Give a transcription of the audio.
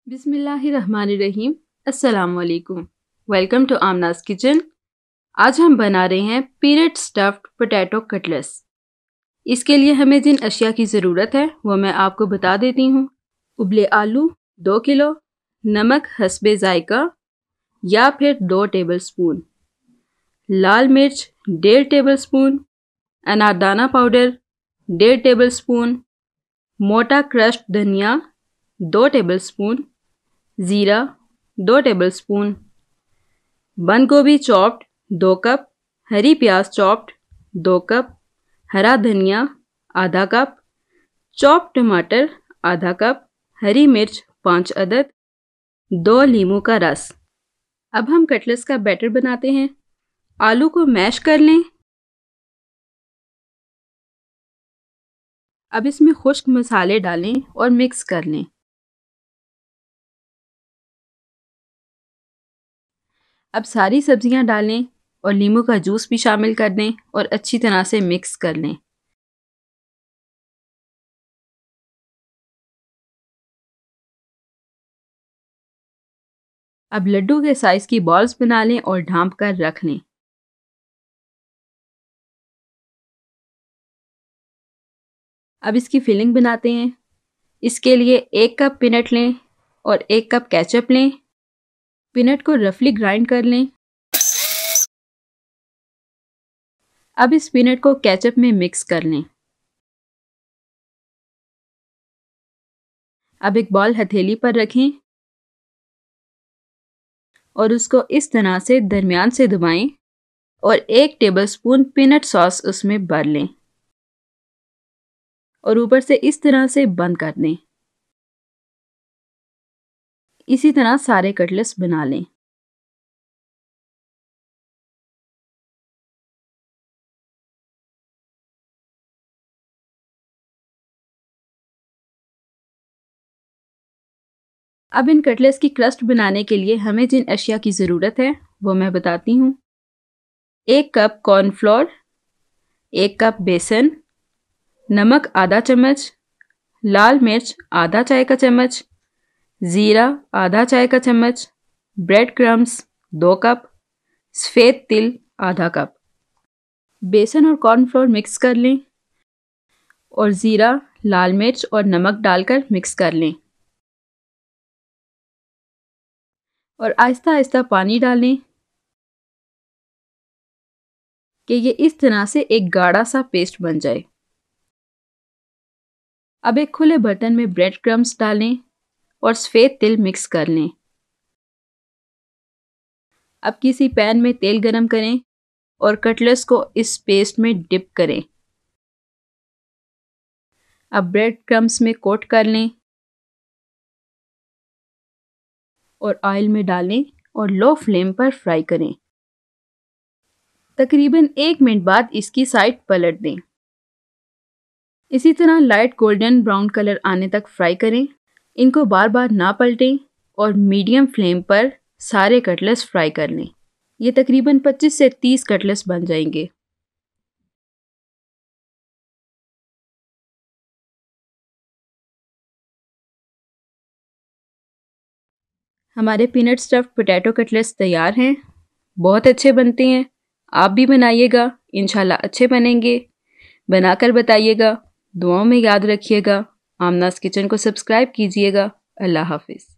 बिस्मिल्लाहिर्रहमानिर्रहीम। अस्सलामुअलैकुम। Welcome to Aamna's kitchen. आज हम बना रहे हैं पीनट स्टफ्ड पोटैटो कटलेट्स। इसके लिए हमें जिन अशिया की ज़रूरत है वो मैं आपको बता देती हूँ। उबले आलू 2 किलो, नमक हस्बे ज़ायका या फिर 2 टेबलस्पून, लाल मिर्च 1.5 टेबलस्पून, अनारदाना पाउडर 1.5 टेबलस्पून, मोटा क्रश्ड धनिया 2 टेबलस्पून, ज़ीरा 2 टेबलस्पून, बंद गोभी चॉप्ड 2 कप, हरी प्याज चॉप्ड 2 कप, हरा धनिया आधा कप, चॉप्ड टमाटर आधा कप, हरी मिर्च 5 अदद, 2 नींबू का रस। अब हम कटलेट्स का बैटर बनाते हैं। आलू को मैश कर लें। अब इसमें खुश्क मसाले डालें और मिक्स कर लें। अब सारी सब्जियां डालें और नींबू का जूस भी शामिल कर दें और अच्छी तरह से मिक्स कर लें। अब लड्डू के साइज की बॉल्स बना लें और ढांप कर रख लें। अब इसकी फिलिंग बनाते हैं। इसके लिए 1 कप पीनट लें और 1 कप केचप लें। पीनट को रफली ग्राइंड कर लें। अब इस पीनट को केचप में मिक्स कर लें। अब एक बॉल हथेली पर रखें और उसको इस तरह से दरमियान से दबाएं और 1 टेबलस्पून पीनट सॉस उसमें भर लें और ऊपर से इस तरह से बंद कर दें। इसी तरह सारे कटलेट्स बना लें। अब इन कटलेट्स की क्रस्ट बनाने के लिए हमें जिन अशिया की ज़रूरत है वो मैं बताती हूँ। 1 कप कॉर्नफ्लोर, 1 कप बेसन, नमक आधा चम्मच, लाल मिर्च आधा चाय का चम्मच, ज़ीरा आधा चाय का चम्मच, ब्रेड क्रम्स 2 कप, सफ़ेद तिल आधा कप। बेसन और कॉर्नफ्लोर मिक्स कर लें और ज़ीरा, लाल मिर्च और नमक डालकर मिक्स कर लें और आहिस्ता आहिस्ता पानी डालें कि ये इस तरह से एक गाढ़ा सा पेस्ट बन जाए। अब एक खुले बर्तन में ब्रेड क्रम्स डालें और सफ़ेद तिल मिक्स कर लें। अब किसी पैन में तेल गरम करें और कटलेट्स को इस पेस्ट में डिप करें। अब ब्रेड क्रम्स में कोट कर लें और ऑयल में डालें और लो फ्लेम पर फ्राई करें। तकरीबन 1 मिनट बाद इसकी साइड पलट दें। इसी तरह लाइट गोल्डन ब्राउन कलर आने तक फ्राई करें। इनको बार बार ना पलटें और मीडियम फ्लेम पर सारे कटलेट्स फ्राई कर लें। ये तकरीबन 25 से 30 कटलेट्स बन जाएंगे। हमारे पीनट स्टफ्ड पोटैटो कटलेट्स तैयार हैं। बहुत अच्छे बनते हैं। आप भी बनाइएगा, इंशाल्लाह अच्छे बनेंगे। बनाकर बताइएगा। दुआओं में याद रखिएगा। आमनास किचन को सब्सक्राइब कीजिएगा। अल्लाह हाफिज़।